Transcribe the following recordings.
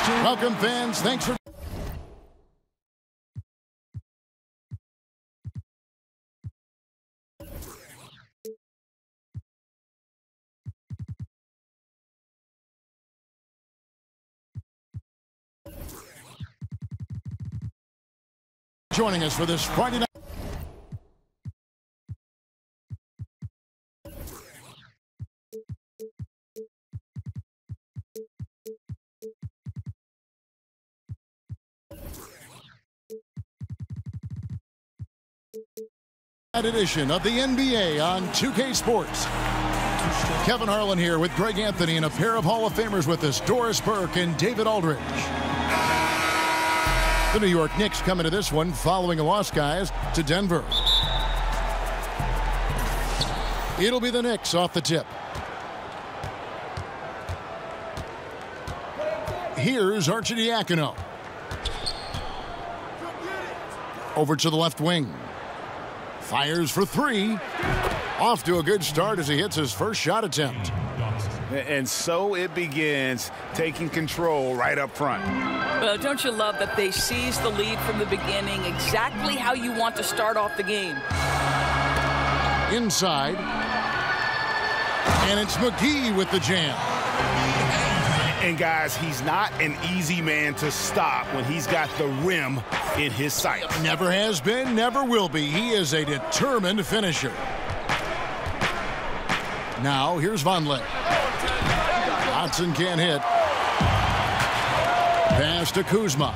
Welcome, fans. Thanks for joining us for this Friday night. Edition of the NBA on 2K Sports. Kevin Harlan here with Greg Anthony and a pair of Hall of Famers with us, Doris Burke and David Aldridge. The New York Knicks coming to this one following a loss, guys, to Denver. It'll be the Knicks off the tip. Here's Arcidiacono. Over to the left wing. Fires for three. Off to a good start as he hits his first shot attempt. And so it begins, taking control right up front. Well, don't you love that they seized the lead from the beginning, exactly how you want to start off the game. Inside. And it's McGee with the jam. And guys, he's not an easy man to stop when he's got the rim in his sight. Never has been, never will be. He is a determined finisher. Now, here's Vonleh. Watson can't hit. Pass to Kuzma.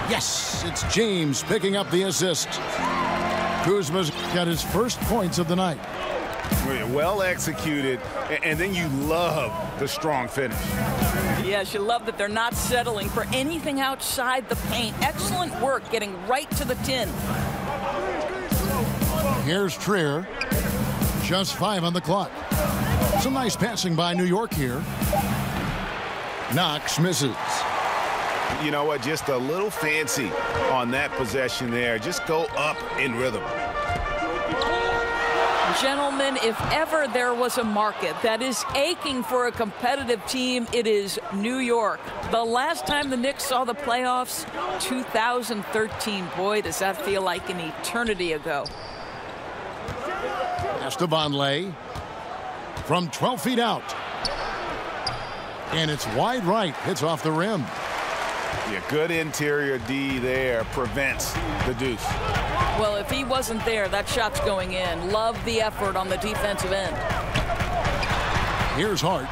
Yes, it's James picking up the assist. Kuzma's got his first points of the night. Well executed, and then you love the strong finish. Yes, you love that they're not settling for anything outside the paint. Excellent work getting right to the tin. Here's Trier. Just 5 on the clock. Some nice passing by New York here. Knox misses. You know what? Just a little fancy on that possession there. Just go up in rhythm. Gentlemen, if ever there was a market that is aching for a competitive team, it is New York. The last time the Knicks saw the playoffs, 2013. Boy, does that feel like an eternity ago. Pass to Vonleh from 12 feet out. And it's wide right. Hits off the rim. Yeah, good interior D there. Prevents the deuce. Well, if he wasn't there, that shot's going in. Love the effort on the defensive end. Here's Hart.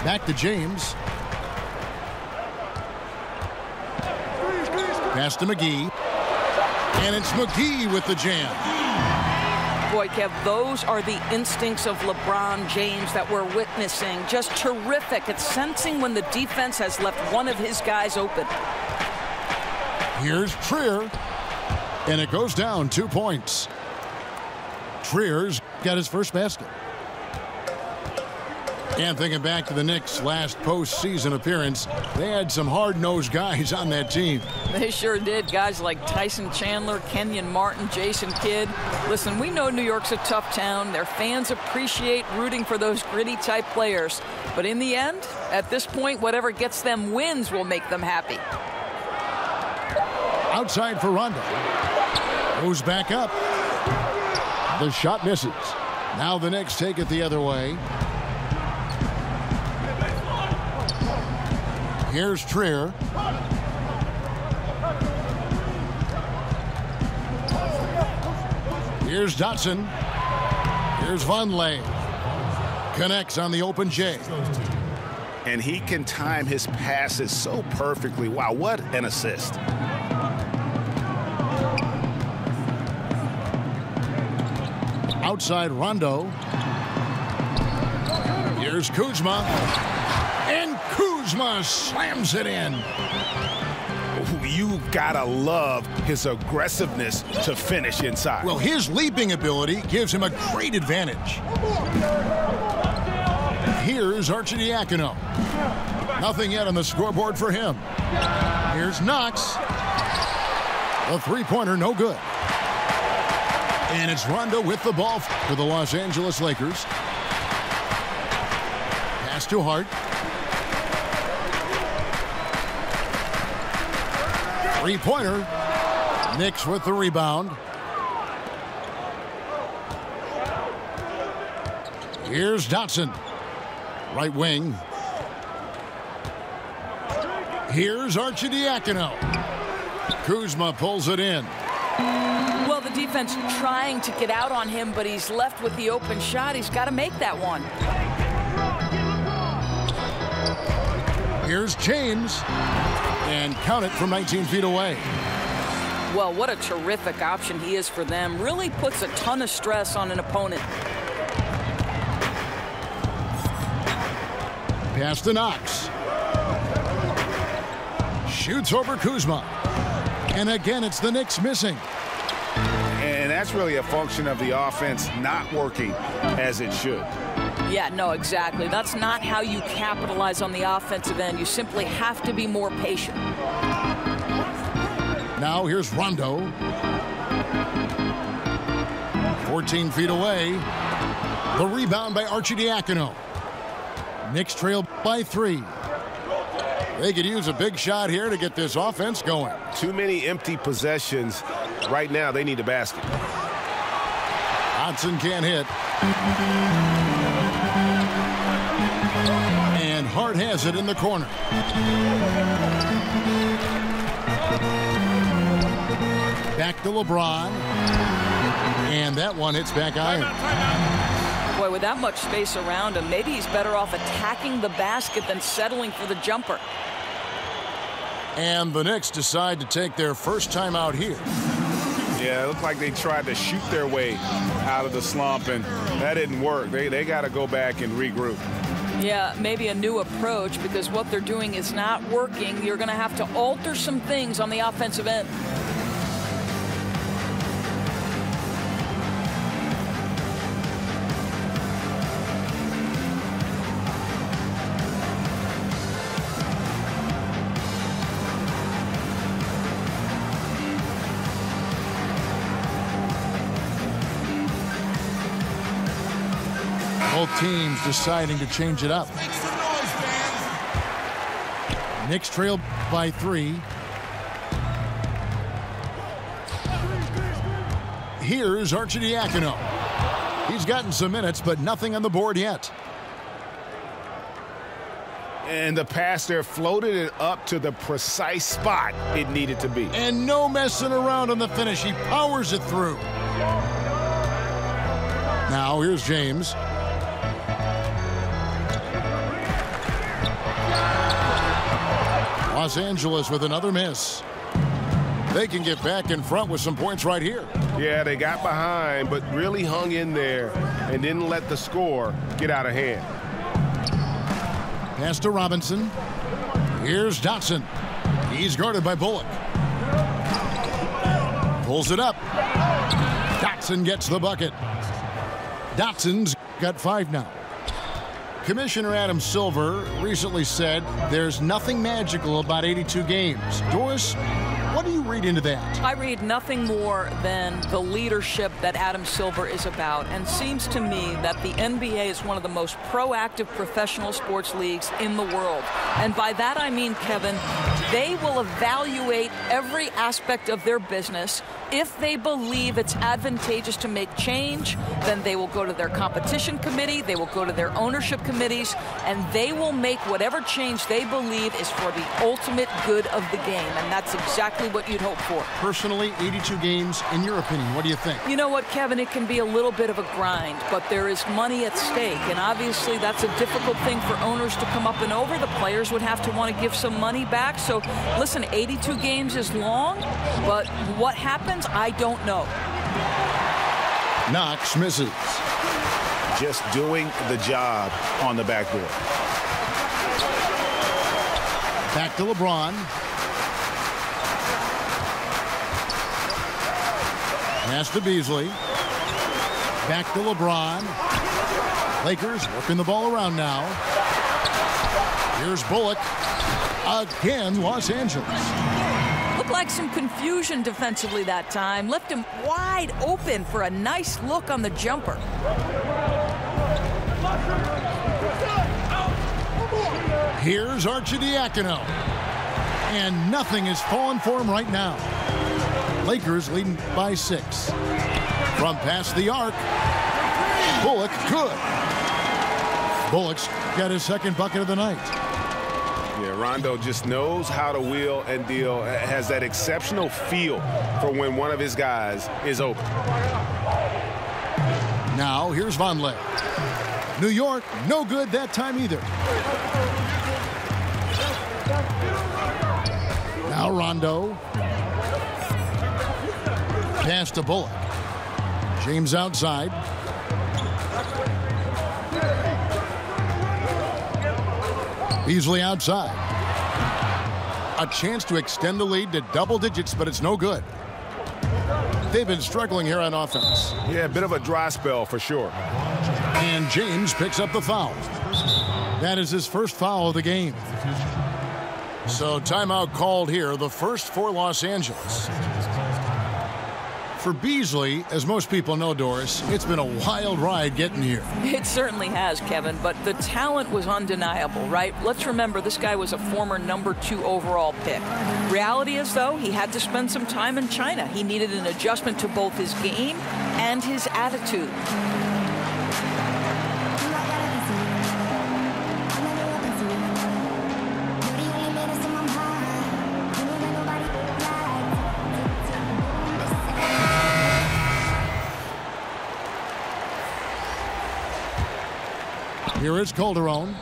Back to James. Pass to McGee. And it's McGee with the jam. Boy, Kev, those are the instincts of LeBron James that we're witnessing. Just terrific at sensing when the defense has left one of his guys open. Here's Trier. And it goes down 2 points. Trier's got his first basket. And thinking back to the Knicks' last postseason appearance, they had some hard-nosed guys on that team. They sure did. Guys like Tyson Chandler, Kenyon Martin, Jason Kidd. Listen, we know New York's a tough town. Their fans appreciate rooting for those gritty-type players. But in the end, at this point, whatever gets them wins will make them happy. Outside for Rondo. Goes back up. The shot misses. Now the Knicks take it the other way. Here's Trier. Here's Dotson. Here's Vonleh. Connects on the open J. And he can time his passes so perfectly. Wow, what an assist. Outside Rondo. Here's Kuzma. And Kuzma slams it in. You gotta love his aggressiveness to finish inside. Well, his leaping ability gives him a great advantage. Here's Arcidiacono. Nothing yet on the scoreboard for him. Here's Knox. The three-pointer, no good. And it's Rondo with the ball for the Los Angeles Lakers. Pass to Hart. Three-pointer. Knicks with the rebound. Here's Dotson. Right wing. Here's Arcidiacono. Kuzma pulls it in. Well, the defense trying to get out on him, but he's left with the open shot. He's got to make that one. Here's James. And count it from 19 feet away. Well, what a terrific option he is for them. Really puts a ton of stress on an opponent. Pass to Knox. Shoots over Kuzma. And again, it's the Knicks missing. And that's really a function of the offense not working as it should. Yeah, no, exactly. That's not how you capitalize on the offensive end. You simply have to be more patient. Now here's Rondo. 14 feet away. The rebound by Arcidiacono. Knicks trail by 3. They could use a big shot here to get this offense going. Too many empty possessions. Right now, they need a basket. Hodson can't hit. And Hart has it in the corner. Back to LeBron. And that one hits back iron. Boy, with that much space around him, maybe he's better off attacking the basket than settling for the jumper. And the Knicks decide to take their first time out here. Yeah, it looked like they tried to shoot their way out of the slump, and that didn't work. They got to go back and regroup. Yeah, maybe a new approach, because what they're doing is not working. You're going to have to alter some things on the offensive end. Both teams deciding to change it up. Knicks trail by 3. Here's Arcidiacono. He's gotten some minutes, but nothing on the board yet. And the pass there floated it up to the precise spot it needed to be. And no messing around on the finish. He powers it through. Now here's James. Los Angeles with another miss. They can get back in front with some points right here. Yeah, they got behind, but really hung in there and didn't let the score get out of hand. Pass to Robinson. Here's Dotson. He's guarded by Bullock. Pulls it up. Dotson gets the bucket. Dotson's got 5 now. Commissioner Adam Silver recently said there's nothing magical about 82 games. Doris, what do you read into that? I read nothing more than the leadership that Adam Silver is about, and seems to me that the NBA is one of the most proactive professional sports leagues in the world. And by that I mean, Kevin, they will evaluate every aspect of their business. If they believe it's advantageous to make change, then they will go to their competition committee, they will go to their ownership committees, and they will make whatever change they believe is for the ultimate good of the game. And that's exactly what you'd hope for. Personally, 82 games, in your opinion, what do you think? You know what, Kevin, it can be a little bit of a grind, but there is money at stake, and obviously that's a difficult thing for owners to come up and over. The players would have to want to give some money back. So listen, 82 games is long, but what happens, I don't know. Knox misses. Just doing the job on the backboard. Back to LeBron. Pass to Beasley. Back to LeBron. Lakers working the ball around now. Here's Bullock. Again, Los Angeles. Looked like some confusion defensively that time. Left him wide open for a nice look on the jumper. Here's Arcidiacono. And nothing is falling for him right now. Lakers leading by 6. From past the arc. Bullock, good. Bullock's got his second bucket of the night. Yeah, Rondo just knows how to wheel and deal. Has that exceptional feel for when one of his guys is open. Now here's Vonleh. New York, no good that time either. Now Rondo. Pass to Bullock. James outside. Beasley outside. A chance to extend the lead to double digits, but it's no good. They've been struggling here on offense. Yeah, a bit of a dry spell for sure. And James picks up the foul. That is his first foul of the game. So timeout called here, the first for Los Angeles. For Beasley, as most people know, Doris, it's been a wild ride getting here. It certainly has, Kevin, but the talent was undeniable, right? Let's remember this guy was a former #2 overall pick. Reality is, though, he had to spend some time in China. He needed an adjustment to both his game and his attitude. Here is Calderon.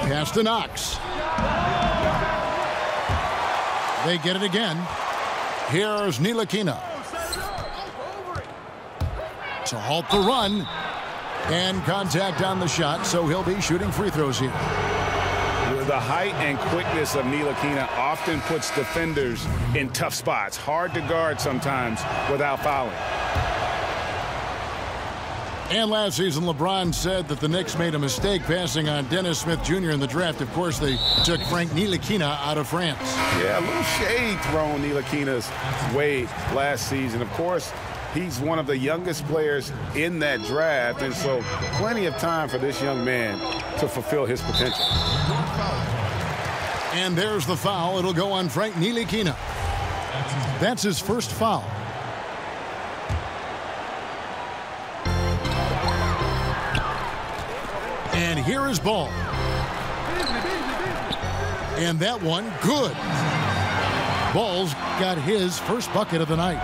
Pass to Knox. They get it again. Here's Ntilikina. To halt the run. And contact on the shot, so he'll be shooting free throws here. The height and quickness of Ntilikina often puts defenders in tough spots. Hard to guard sometimes without fouling. And last season, LeBron said that the Knicks made a mistake passing on Dennis Smith Jr. in the draft. Of course, they took Frank Ntilikina out of France. Yeah, a little shade thrown Ntilikina's way last season. Of course, he's one of the youngest players in that draft, and so plenty of time for this young man to fulfill his potential. And there's the foul. It'll go on Frank Ntilikina. That's his first foul. And here is Ball. And that one, good. Ball's got his first bucket of the night.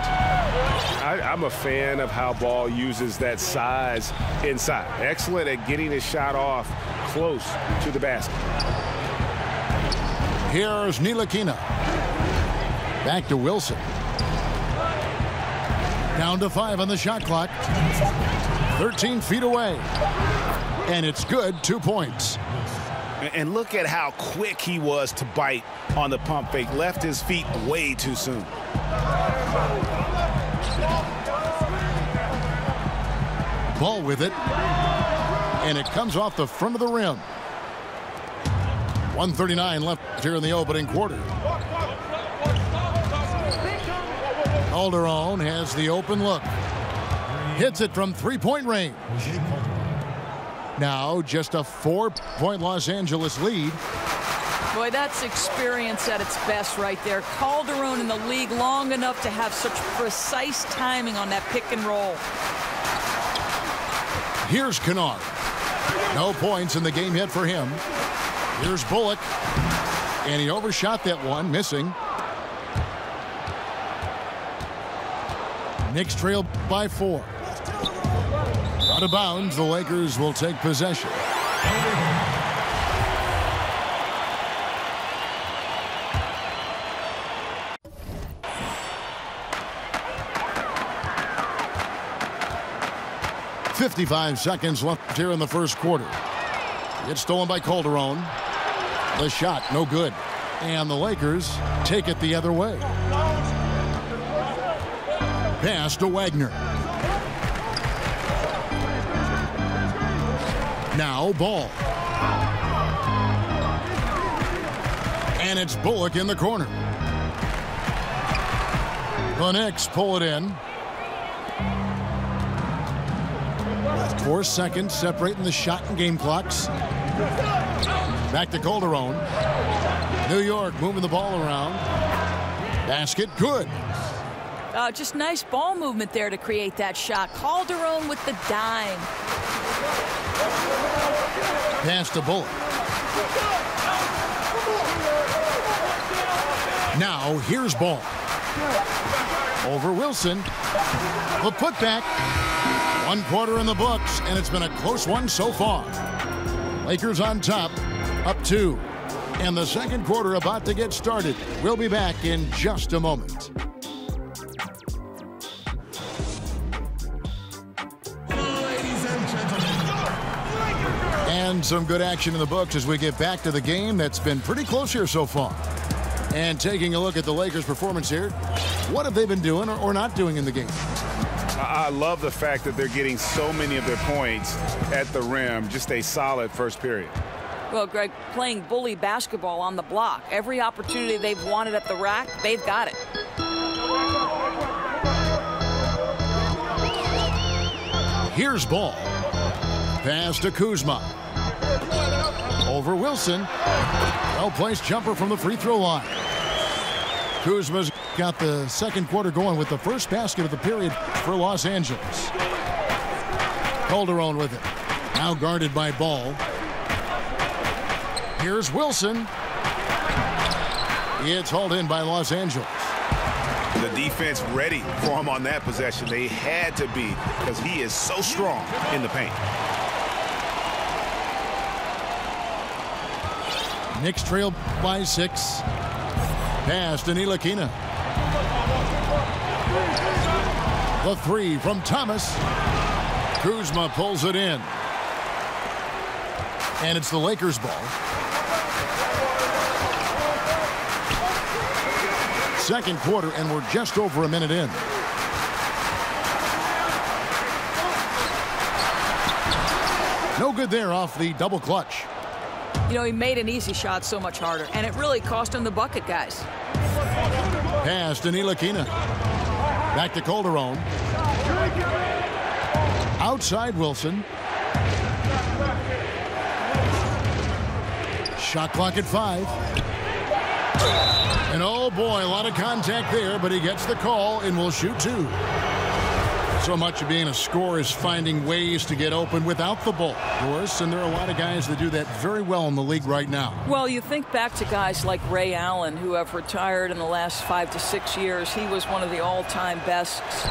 I'm a fan of how Ball uses that size inside. Excellent at getting his shot off close to the basket. Here's Ntilikina. Back to Wilson. Down to 5 on the shot clock. 13 feet away. And it's good, 2 points. And look at how quick he was to bite on the pump fake. Left his feet way too soon. Ball with it. And it comes off the front of the rim. 1:39 left here in the opening quarter. Calderon has the open look. Hits it from three-point range. Now just a 4-point Los Angeles lead. Boy, that's experience at its best right there. Calderon in the league long enough to have such precise timing on that pick and roll. Here's Kennard. No points in the game yet for him. Here's Bullock. And he overshot that one, missing. Knicks trail by 4. Out of bounds, the Lakers will take possession. .55 seconds left here in the first quarter. It's stolen by Calderon. The shot, no good. And the Lakers take it the other way. Pass to Wagner. Now Ball. And it's Bullock in the corner. The Knicks pull it in. 4 seconds separating the shot and game clocks. Back to Calderon. New York moving the ball around. Basket good. Just nice ball movement there to create that shot. Calderon with the dime. Pass to Bullock. Now here's Ball. Over Wilson. The putback. 1 quarter in the books, and it's been a close one so far. Lakers on top, up 2. And the second quarter about to get started. We'll be back in just a moment. And some good action in the books as we get back to the game that's been pretty close here so far. And taking a look at the Lakers' performance here, what have they been doing or not doing in the game? I love the fact that they're getting so many of their points at the rim. Just a solid first period. Well, Greg, playing bully basketball on the block. Every opportunity they've wanted at the rack, they've got it. Here's Ball. Pass to Kuzma. Over Wilson. Well-placed jumper from the free throw line. Kuzma's got the second quarter going with the first basket of the period for Los Angeles. Calderon with it. Now guarded by Ball. Here's Wilson. It's hauled in by Los Angeles. The defense ready for him on that possession. They had to be because he is so strong in the paint. Knicks trail by 6. Pass to Ntilikina. The 3 from Thomas. Kuzma pulls it in. And it's the Lakers ball. Second quarter, and we're just over a minute in. No good there off the double clutch. You know, he made an easy shot so much harder, and it really cost him the bucket, guys. Pass to Ntilikina. Back to Calderon. Outside Wilson. Shot clock at 5. And oh boy, a lot of contact there, but he gets the call and will shoot 2. So much of being a scorer is finding ways to get open without the ball, of course, and there are a lot of guys that do that very well in the league right now. Well, you think back to guys like Ray Allen, who have retired in the last 5 to 6 years. He was one of the all-time bests.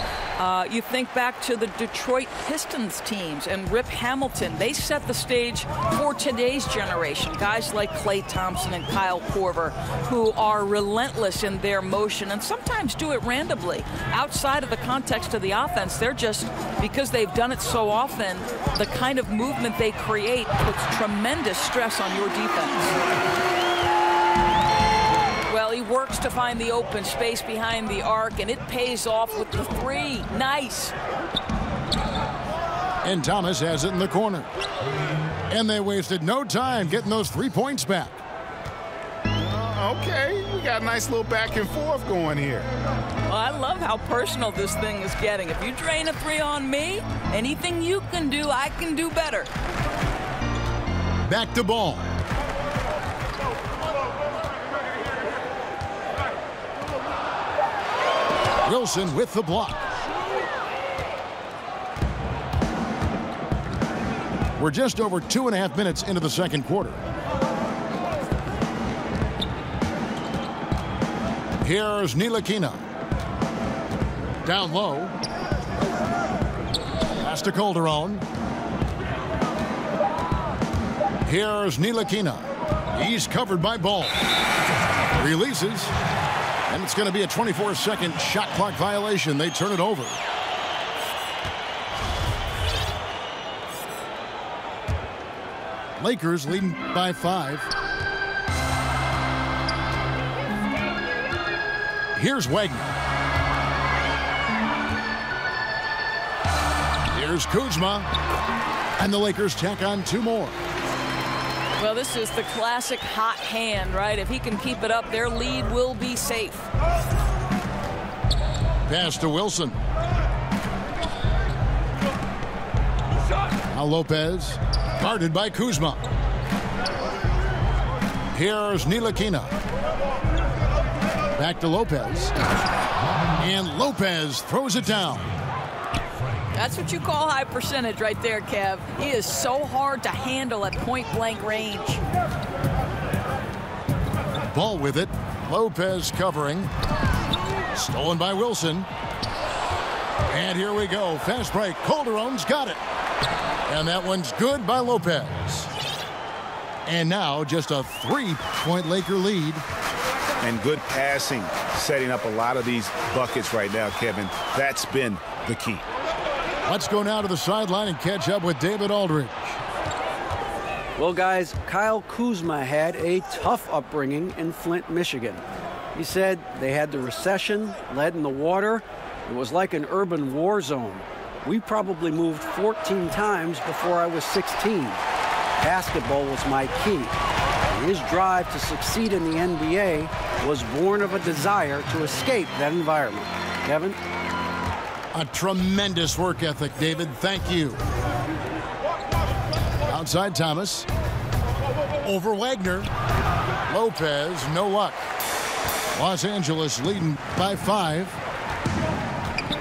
You think back to the Detroit Pistons teams and Rip Hamilton. They set the stage for today's generation. Guys like Klay Thompson and Kyle Korver, who are relentless in their motion and sometimes do it randomly. Outside of the context of the offense, they're just, because they've done it so often, the kind of movement they create puts tremendous stress on your defense. Well, he works to find the open space behind the arc, and it pays off with the 3. Nice. And Thomas has it in the corner. And they wasted no time getting those 3 points back. Okay, we got a nice little back and forth going here. Well, I love how personal this thing is getting. If you drain a 3 on me, anything you can do, I can do better. Back to Ball. Wilson with the block. We're just over 2.5 minutes into the second quarter. Here's Ntilikina. Down low. Pass to Calderon. Here's Ntilikina. He's covered by Ball. Releases. And it's going to be a 24-second shot clock violation. They turn it over. Lakers leading by 5. Here's Wagner. Here's Kuzma. And the Lakers tack on 2 more. Well, this is the classic hot hand, right? If he can keep it up, their lead will be safe. Pass to Wilson. Now Lopez, guarded by Kuzma. Here's Ntilikina. Back to Lopez. And Lopez throws it down. That's what you call high percentage right there, Kev. He is so hard to handle at point-blank range. Ball with it. Lopez covering. Stolen by Wilson. And here we go. Fast break. Calderon's got it. And that one's good by Lopez. And now just a 3-point Laker lead. And good passing, setting up a lot of these buckets right now, Kevin. That's been the key. Let's go now to the sideline and catch up with David Aldridge. Well, guys, Kyle Kuzma had a tough upbringing in Flint, Michigan. He said they had the recession, lead in the water. It was like an urban war zone. We probably moved 14 times before I was 16. Basketball was my key. And his drive to succeed in the NBA was born of a desire to escape that environment. Kevin? A tremendous work ethic, David. Thank you. Outside Thomas. Over Wagner. Lopez, no luck. Los Angeles leading by 5.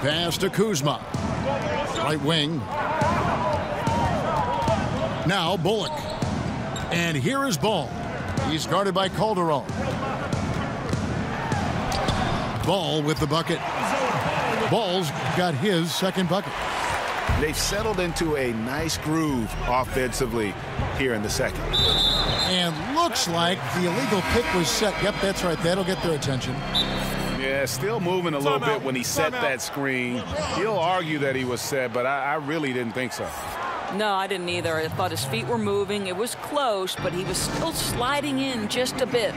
Pass to Kuzma. Right wing. Now Bullock. And here is Ball. He's guarded by Calderon. Ball with the bucket. Ball's got his second bucket. They've settled into a nice groove offensively here in the second. And looks like the illegal pick was set. Yep, that's right. That'll get their attention. Yeah, still moving a little bit when he set that screen. He'll argue that he was set, but I really didn't think so. No, I didn't either. I thought his feet were moving. It was close, but he was still sliding in just a bit.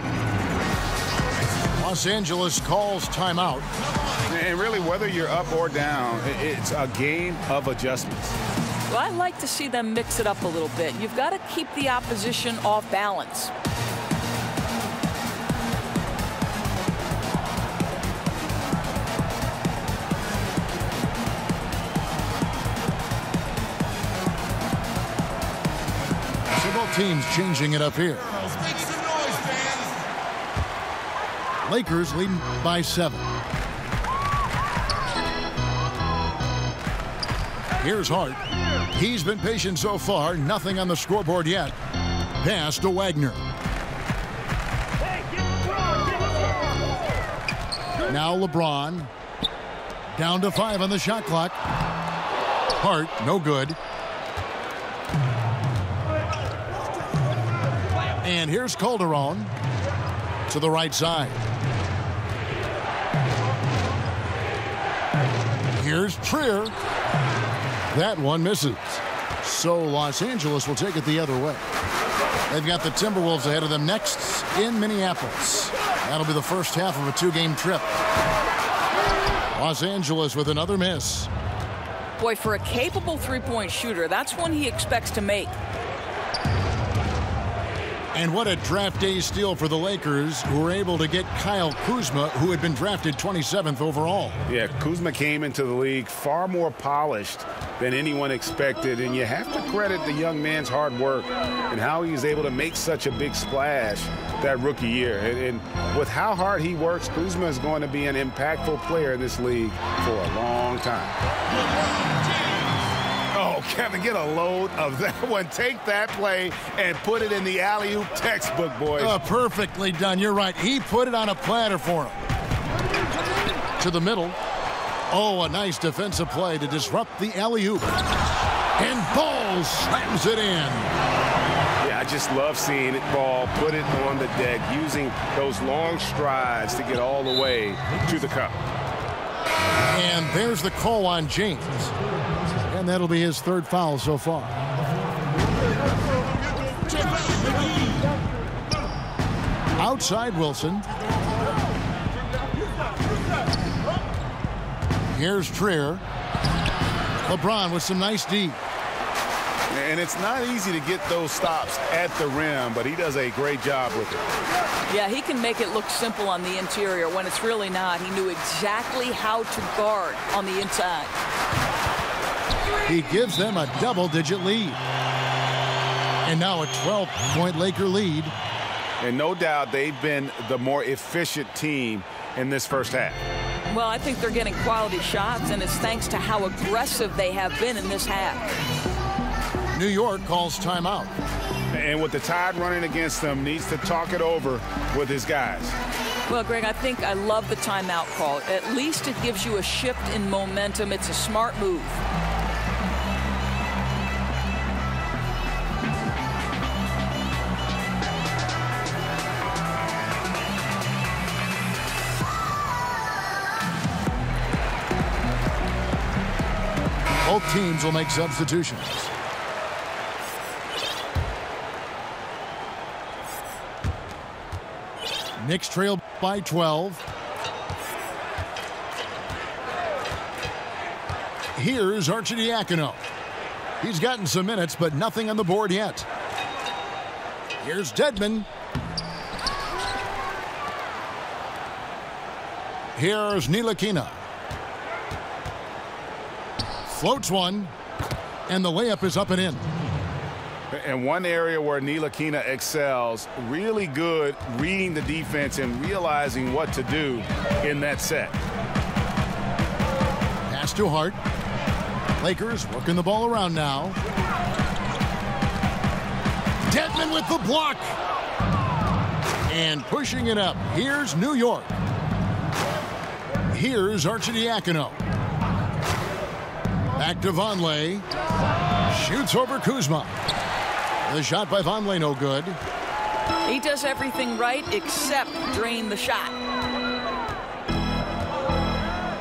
Los Angeles calls timeout. And really, whether you're up or down, it's a game of adjustments. Well, I like to see them mix it up a little bit. You've got to keep the opposition off balance. So both teams changing it up here. Lakers leading by 7. Here's Hart. He's been patient so far. Nothing on the scoreboard yet. Pass to Wagner. Now LeBron. Down to 5 on the shot clock. Hart, no good. And here's Calderon to the right side. Here's Trier. That one misses. So Los Angeles will take it the other way. They've got the Timberwolves ahead of them next in Minneapolis. That'll be the first half of a 2-game trip. Los Angeles with another miss. Boy, for a capable three-point shooter, that's one he expects to make. And what a draft day steal for the Lakers, who were able to get Kyle Kuzma, who had been drafted 27th overall. Yeah, Kuzma came into the league far more polished than anyone expected, and you have to credit the young man's hard work and how he was able to make such a big splash that rookie year. And with how hard he works, Kuzma is going to be an impactful player in this league for a long time. Oh, Kevin, get a load of that one. Take that play and put it in the alley-oop textbook, boys. Perfectly done. You're right. He put it on a platter for him. To the middle. Oh, a nice defensive play to disrupt the alley-oop. And Ball slams it in. Yeah, I just love seeing it, Ball put it on the deck, using those long strides to get all the way to the cup. And there's the call on James. And that'll be his 3rd foul so far. Outside Wilson. Here's Trier. LeBron with some nice D. And it's not easy to get those stops at the rim, but he does a great job with it. Yeah, he can make it look simple on the interior when it's really not. He knew exactly how to guard on the inside. He gives them a double-digit lead. And now a 12-point Laker lead. And no doubt they've been the more efficient team in this first half. Well, I think they're getting quality shots, and it's thanks to how aggressive they have been in this half. New York calls timeout. And with the Tide running against them, needs to talk it over with his guys. Well, Greg, I think I love the timeout call. At least it gives you a shift in momentum. It's a smart move. Both teams will make substitutions. Knicks trail by 12. Here's Arcidiacono. He's gotten some minutes, but nothing on the board yet. Here's Dedmon. Here's Ntilikina. Floats one, and the layup is up and in. And one area where Ntilikina excels, really good reading the defense and realizing what to do in that set. Pass to Hart. Lakers working the ball around now. Dedmon with the block. And pushing it up. Here's New York. Here's Arcidiacono. Back to Vonleh. Shoots over Kuzma. The shot by Vonleh no good. He does everything right except drain the shot.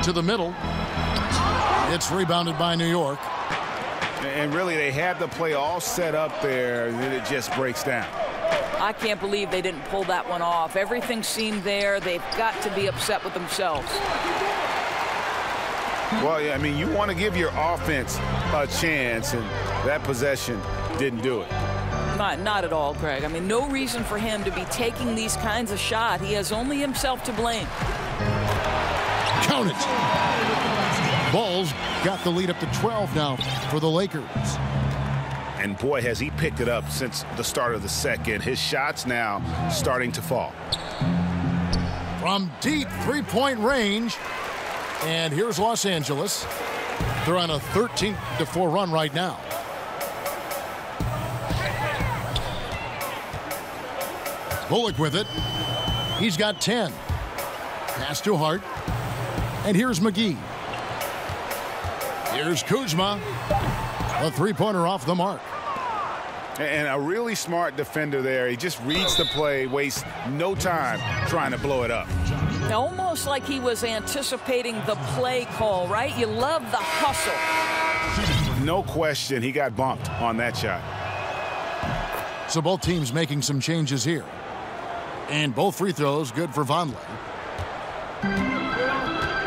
To the middle. It's rebounded by New York. And really, they had the play all set up there, and then it just breaks down. I can't believe they didn't pull that one off. Everything seemed there. They've got to be upset with themselves. Well, yeah, I mean, you want to give your offense a chance, and that possession didn't do it. Not at all, Greg. I mean, no reason for him to be taking these kinds of shots. He has only himself to blame. Count it. Bulls got the lead up to 12 now for the Lakers. And boy, has he picked it up since the start of the second. His shots now starting to fall. From deep three-point range. And here's Los Angeles. They're on a 13-4 run right now. Bullock with it. He's got 10. Pass to Hart. And here's McGee. Here's Kuzma. A three-pointer off the mark. And a really smart defender there. He just reads the play, wastes no time trying to blow it up. Almost like he was anticipating the play call, right? You love the hustle. No question, he got bumped on that shot. So both teams making some changes here. And both free throws good for Vonleh.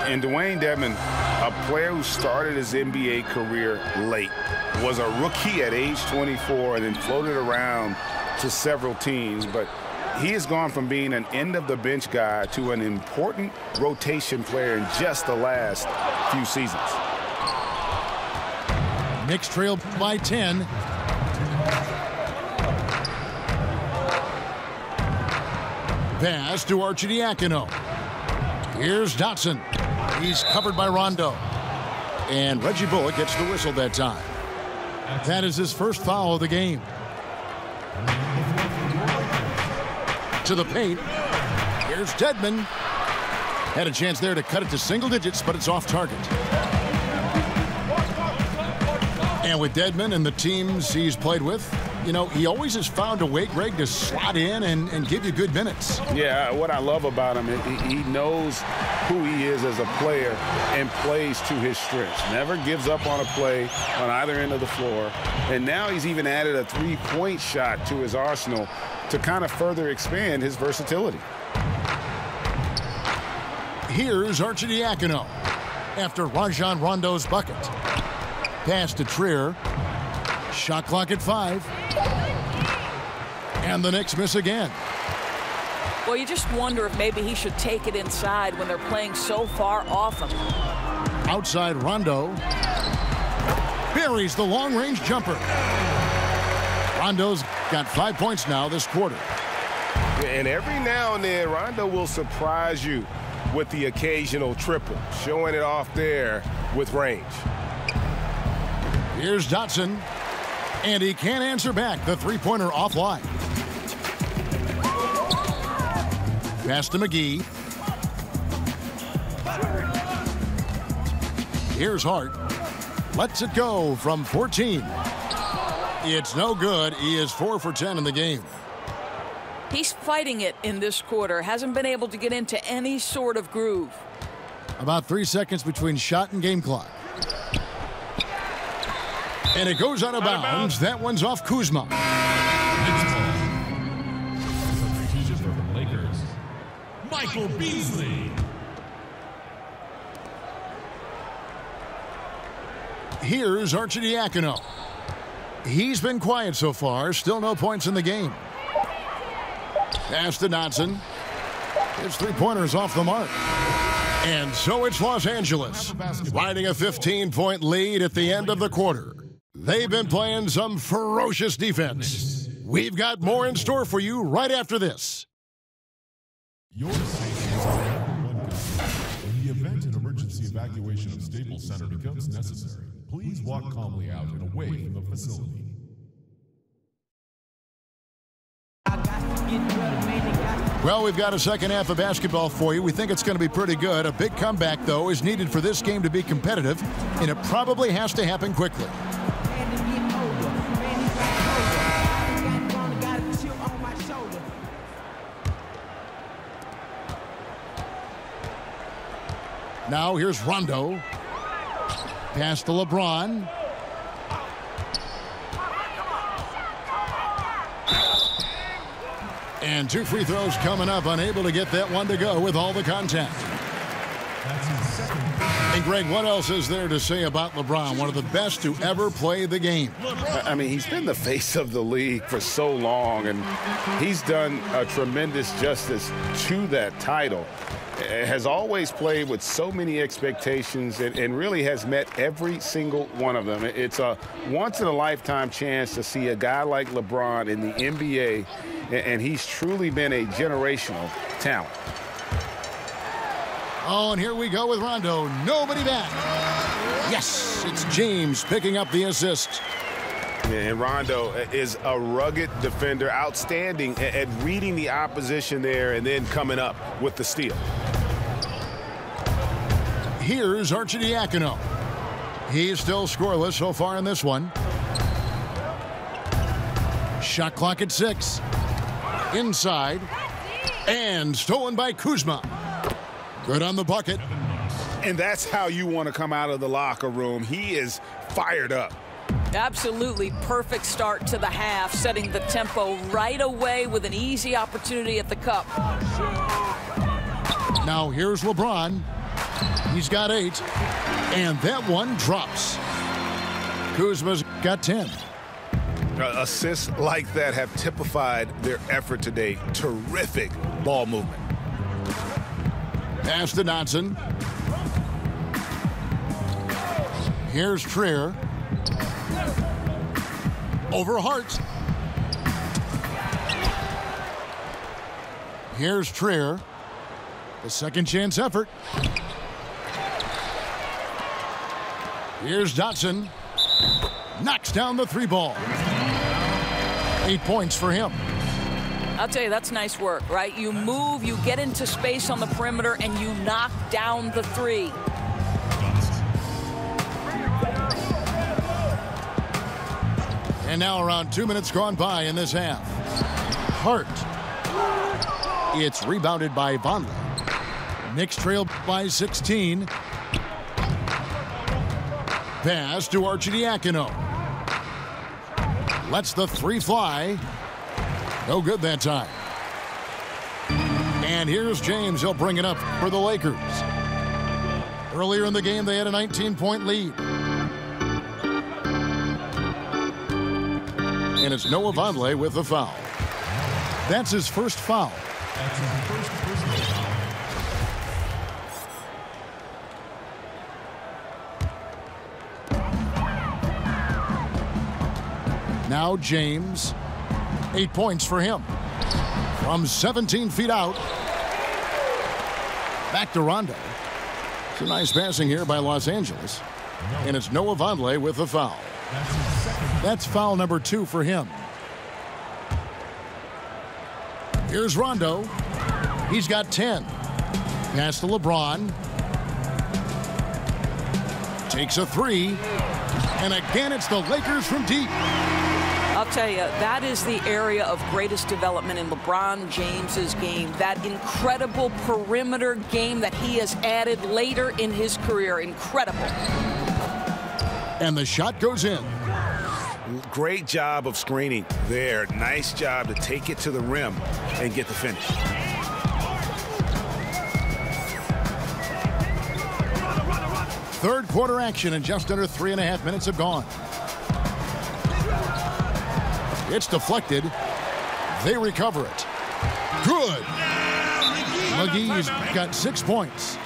And Dwayne Dedmon, a player who started his NBA career late, was a rookie at age 24 and then floated around to several teams. But he has gone from being an end-of-the-bench guy to an important rotation player in just the last few seasons. Knicks trail by 10. Pass to Arcidiacono. Here's Dotson. He's covered by Rondo. And Reggie Bullock gets the whistle that time. That is his first foul of the game. To the paint. Here's Dedmon. Had a chance there to cut it to single digits, but it's off target. And with Dedmon and the teams he's played with, you know, he always has found a way, Greg, to slot in and give you good minutes. Yeah, what I love about him, he knows who he is as a player and plays to his strengths. Never gives up on a play on either end of the floor. And now he's even added a three-point shot to his arsenal to kind of further expand his versatility. Here's Arcidiacono after Rajon Rondo's bucket. Pass to Trier. Shot clock at 5. And the Knicks miss again. Well, you just wonder if maybe he should take it inside when they're playing so far off him. Outside Rondo. buries the long-range jumper. Rondo's got 5 points now this quarter. And every now and then, Rondo will surprise you with the occasional triple, showing it off there with range. Here's Dotson, and he can't answer back. The three-pointer offline. Pass to McGee. Here's Hart. Lets it go from 14. It's no good. He is 4 for 10 in the game. He's fighting it in this quarter. Hasn't been able to get into any sort of groove. About 3 seconds between shot and game clock. And it goes out of bounds. That one's off Kuzma. Substitution for the Lakers, Michael Beasley. Here's Arcidiacono. He's been quiet so far. Still no points in the game. Pass to Dotson. His three-pointer's off the mark. And so it's Los Angeles, riding a 15-point lead at the end of the quarter. They've been playing some ferocious defense. We've got more in store for you right after this. Your station is one gun. In the event an emergency evacuation of Staples Center becomes necessary, please walk calmly out and away from the facility. Well, we've got a second half of basketball for you. We think it's going to be pretty good. A big comeback, though, is needed for this game to be competitive, and it probably has to happen quickly. Now here's Rondo. Pass to LeBron. And 2 free throws coming up, unable to get that one to go with all the contact. And Greg, what else is there to say about LeBron? One of the best to ever play the game. I mean, he's been the face of the league for so long, and he's done a tremendous justice to that title. Has always played with so many expectations and really has met every single one of them. It's a once-in-a-lifetime chance to see a guy like LeBron in the NBA, and he's truly been a generational talent. Oh, and here we go with Rondo. Nobody back. Yes, it's James picking up the assist. And Rondo is a rugged defender, outstanding at reading the opposition there and then coming up with the steal. Here's Arcidiacono. He's still scoreless so far in this one. Shot clock at 6. Inside. And stolen by Kuzma. Good on the bucket. And that's how you want to come out of the locker room. He is fired up. Absolutely perfect start to the half, setting the tempo right away with an easy opportunity at the cup. Now here's LeBron. He's got 8. And that one drops. Kuzma's got 10. Assists like that have typified their effort today. Terrific ball movement. Pass to Dotson. Here's Trier. Over Hart. Here's Trier. The second chance effort. Here's Dotson. Knocks down the 3 ball. 8 points for him. I'll tell you, that's nice work, right? You move, you get into space on the perimeter, and you knock down the 3. And now around 2 minutes gone by in this half. Hart. It's rebounded by Vonleh. Knicks trail by 16. Pass to Arcidiacono. Lets the 3 fly. No good that time. And here's James. He'll bring it up for the Lakers. Earlier in the game, they had a 19-point lead. And it's Noah Vonleh with the foul. That's his first foul. That's his first personal foul. Now James. 8 points for him. From 17 feet out. Back to Rondo. Some nice passing here by Los Angeles. And it's Noah Vonleh with the foul. That's foul number 2 for him. Here's Rondo. He's got 10. Pass to LeBron. Takes a 3. And again, it's the Lakers from deep. I'll tell you, that is the area of greatest development in LeBron James's game. That incredible perimeter game that he has added later in his career. Incredible. And the shot goes in. Great job of screening there. Nice job to take it to the rim and get the finish. Third quarter action, and just under 3.5 minutes have gone. It's deflected. They recover it. Good. McGee's got 6 points.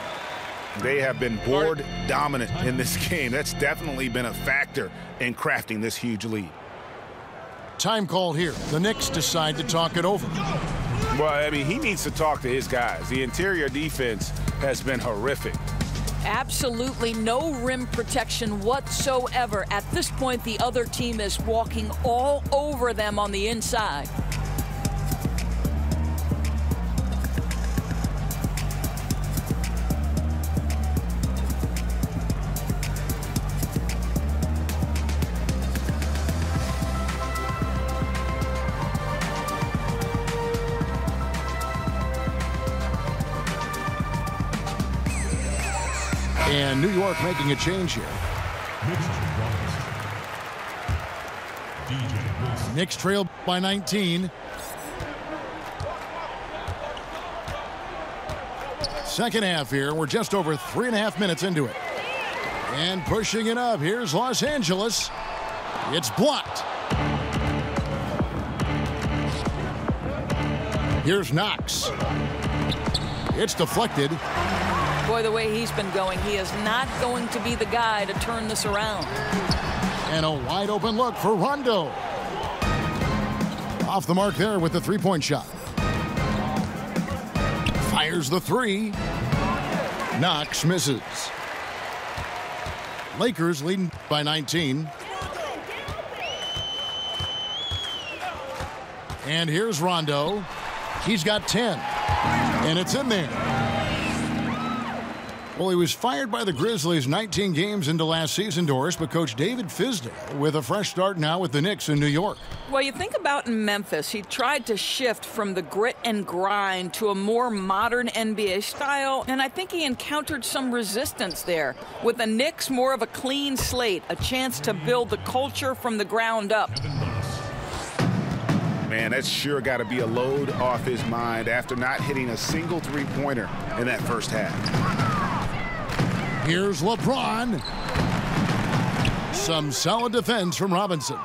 They have been board dominant in this game. That's definitely been a factor in crafting this huge lead. Time called here. The Knicks decide to talk it over. Well, I mean, he needs to talk to his guys. The interior defense has been horrific. Absolutely no rim protection whatsoever. At this point, the other team is walking all over them on the inside. And New York making a change here. Knicks trail by 19. Second half here. We're just over 3.5 minutes into it. And pushing it up. Here's Los Angeles. It's blocked. Here's Knox. It's deflected. Boy, the way he's been going, he is not going to be the guy to turn this around. And a wide open look for Rondo. Off the mark there with the three-point shot. Fires the 3. Knox misses. Lakers leading by 19. And here's Rondo. He's got 10. And it's in there. Well, he was fired by the Grizzlies 19 games into last season, Doris, but Coach David Fizdale with a fresh start now with the Knicks in New York. Well, you think about in Memphis, he tried to shift from the grit and grind to a more modern NBA style, and I think he encountered some resistance there. With the Knicks, more of a clean slate, a chance to build the culture from the ground up. Man, that's sure got to be a load off his mind after not hitting a single three-pointer in that first half. Here's LeBron. Some solid defense from Robinson.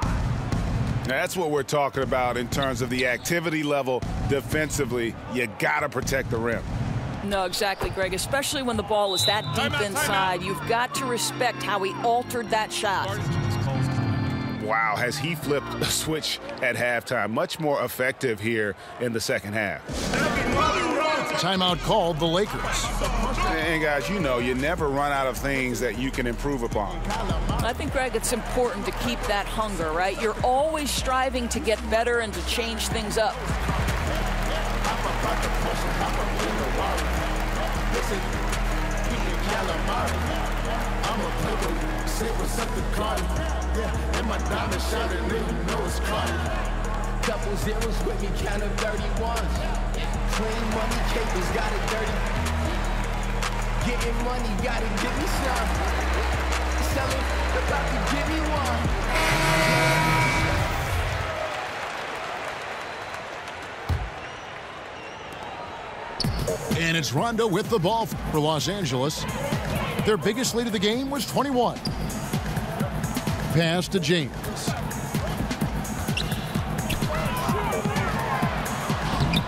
That's what we're talking about in terms of the activity level defensively. You got to protect the rim. No, exactly, Greg, especially when the ball is that deep inside. You've got to respect how he altered that shot. Wow, has he flipped a switch at halftime. Much more effective here in the second half. Timeout called the Lakers. And guys, you know, you never run out of things that you can improve upon. I think, Greg, it's important to keep that hunger, right? You're always striving to get better and to change things up. Couple zeros with me, count of 31s. Clean money, capers, got it dirty. Getting money, gotta give me some. Selling, about to give me one. And it's Rondo with the ball for Los Angeles. Their biggest lead of the game was 21. Pass to James.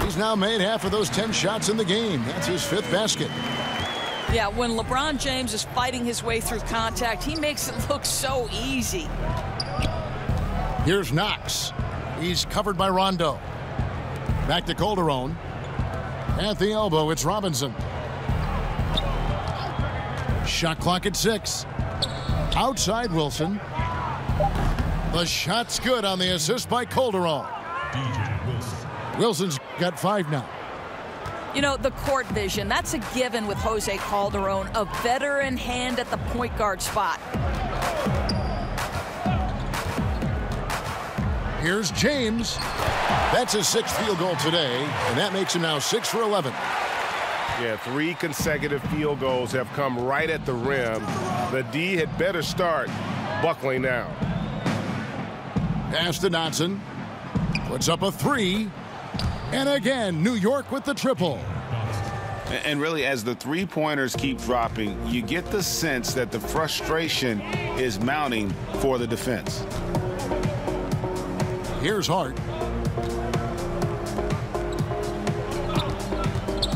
He's now made half of those 10 shots in the game. That's his 5th basket. Yeah, when LeBron James is fighting his way through contact, he makes it look so easy. Here's Knox. He's covered by Rondo. Back to Calderon. At the elbow, it's Robinson. Shot clock at 6. Outside Wilson. The shot's good on the assist by Calderon. Wilson's got 5 now. You know, the court vision, that's a given with Jose Calderon, a veteran hand at the point guard spot. Here's James. That's his 6th field goal today, and that makes him now 6 for 11. Yeah, 3 consecutive field goals have come right at the rim. The D had better start buckling down. Pass to Dotson. Puts up a 3. And again, New York with the triple. And really, as the three-pointers keep dropping, you get the sense that the frustration is mounting for the defense. Here's Hart.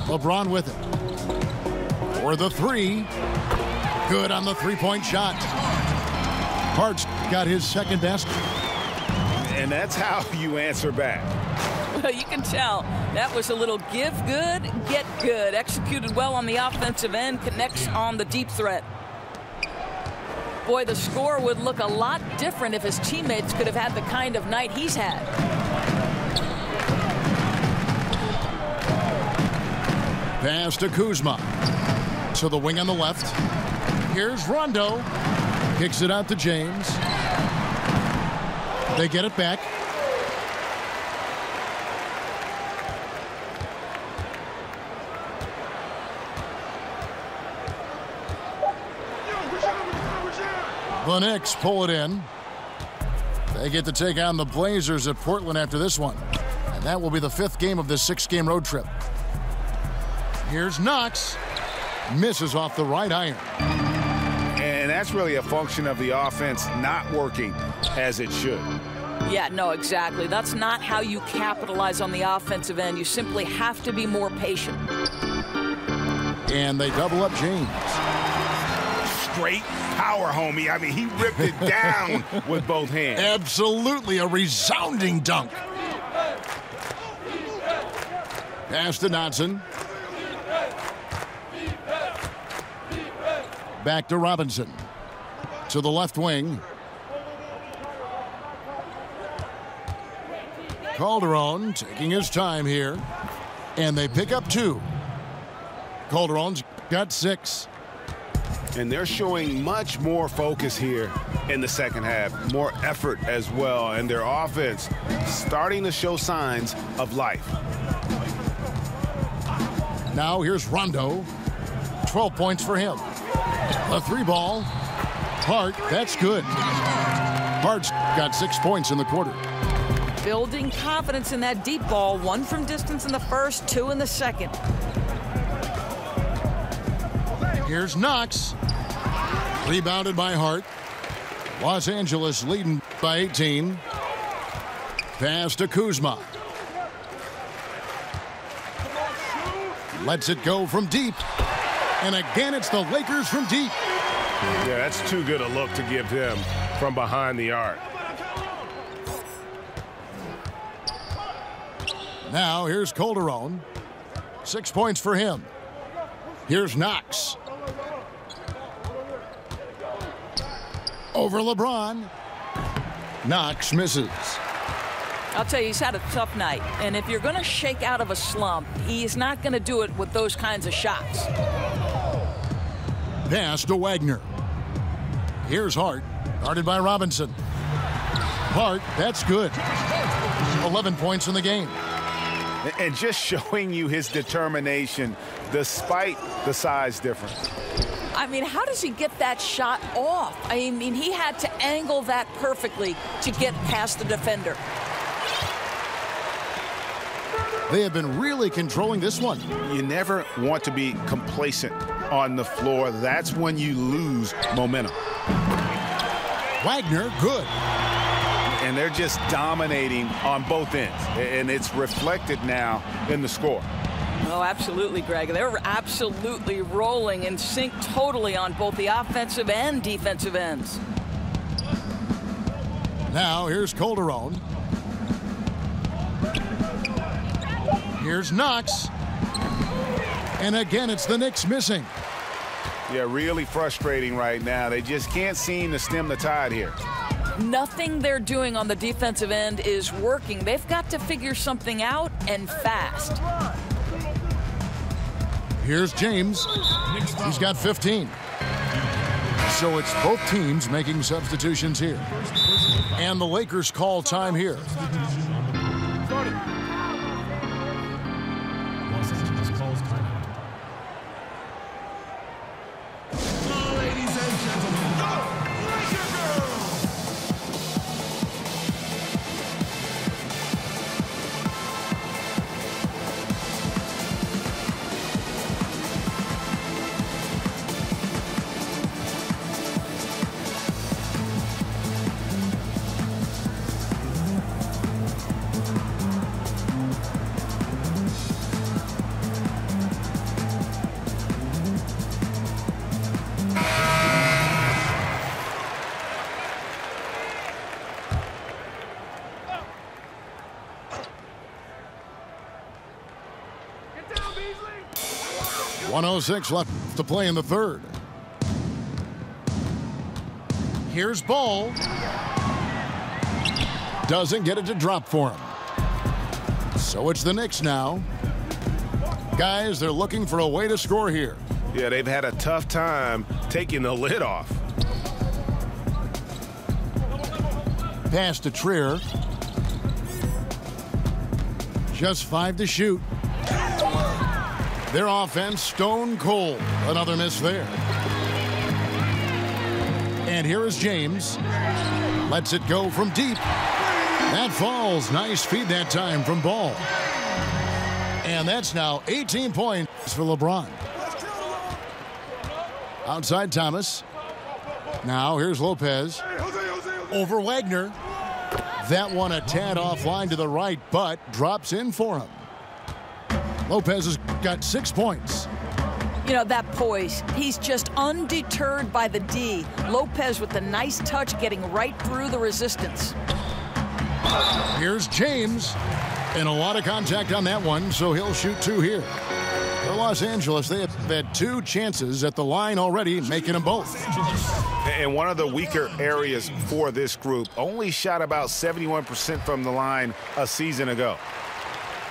LeBron with it. For the 3. Good on the three-point shot. Hart's got his 2nd basket. And that's how you answer back. Well, you can tell that was a little give good, get good. Executed well on the offensive end, connects on the deep threat. Boy, the score would look a lot different if his teammates could have had the kind of night he's had. Pass to Kuzma. To the wing on the left. Here's Rondo. Kicks it out to James. They get it back. The Knicks pull it in. They get to take on the Blazers at Portland after this one. And that will be the 5th game of this 6-game road trip. Here's Knox. Misses off the right iron. And that's really a function of the offense not working as it should. Yeah, no, exactly. That's not how you capitalize on the offensive end. You simply have to be more patient. And they double up James. Straight power, homie. I mean, he ripped it down with both hands. Absolutely a resounding dunk. Pass to Dotson. Back to Robinson. To the left wing. Calderon taking his time here. And they pick up 2. Calderon's got 6. And they're showing much more focus here in the second half. More effort as well. And their offense starting to show signs of life. Now here's Rondo. 12 points for him. A 3-ball. Hart, that's good. Hart's got 6 points in the quarter. Building confidence in that deep ball. 1 from distance in the first, 2 in the second. Here's Knox. Rebounded by Hart. Los Angeles leading by 18. Pass to Kuzma. Lets it go from deep. And again, it's the Lakers from deep. Yeah, that's too good a look to give him from behind the arc. Now here's Calderon. 6 points for him. Here's Knox. Over LeBron. Knox misses. I'll tell you, he's had a tough night. And if you're going to shake out of a slump, he's not going to do it with those kinds of shots. Pass to Wagner. Here's Hart. Guarded by Robinson. Hart, that's good. 11 points in the game. And just showing you his determination despite the size difference. I mean, how does he get that shot off? I mean, he had to angle that perfectly to get past the defender. They have been really controlling this one. You never want to be complacent on the floor. That's when you lose momentum. Wagner, good. And they're just dominating on both ends. And it's reflected now in the score. Oh, absolutely, Greg. They're absolutely rolling in sync totally on both the offensive and defensive ends. Now here's Calderon. Here's Knox. And again, it's the Knicks missing. Yeah, really frustrating right now. They just can't seem to stem the tide here. Nothing they're doing on the defensive end is working. They've got to figure something out, and fast. Here's James. He's got 15. So it's both teams making substitutions here. And the Lakers call time here. Los Angeles calls timeout. Ladies and gentlemen, go Lakers! Get down, Beasley! 1:06 left to play in the third. Here's Ball. Doesn't get it to drop for him. So it's the Knicks now. Guys, they're looking for a way to score here. Yeah, they've had a tough time taking the lid off. Pass to Trier. Just 5 to shoot. Their offense stone cold. Another miss there. And here is James. Lets it go from deep. That falls. Nice feed that time from Ball. And that's now 18 points for LeBron. Outside Thomas. Now here's Lopez. Over Wagner. That one a tad offline to the right, but drops in for him. Lopez has got 6 points. You know, that poise, he's just undeterred by the D. Lopez with the nice touch, getting right through the resistance. Here's James. And a lot of contact on that one, so he'll shoot 2 here. For Los Angeles, they have had 2 chances at the line already, making them both. And one of the weaker areas for this group, only shot about 71% from the line a season ago.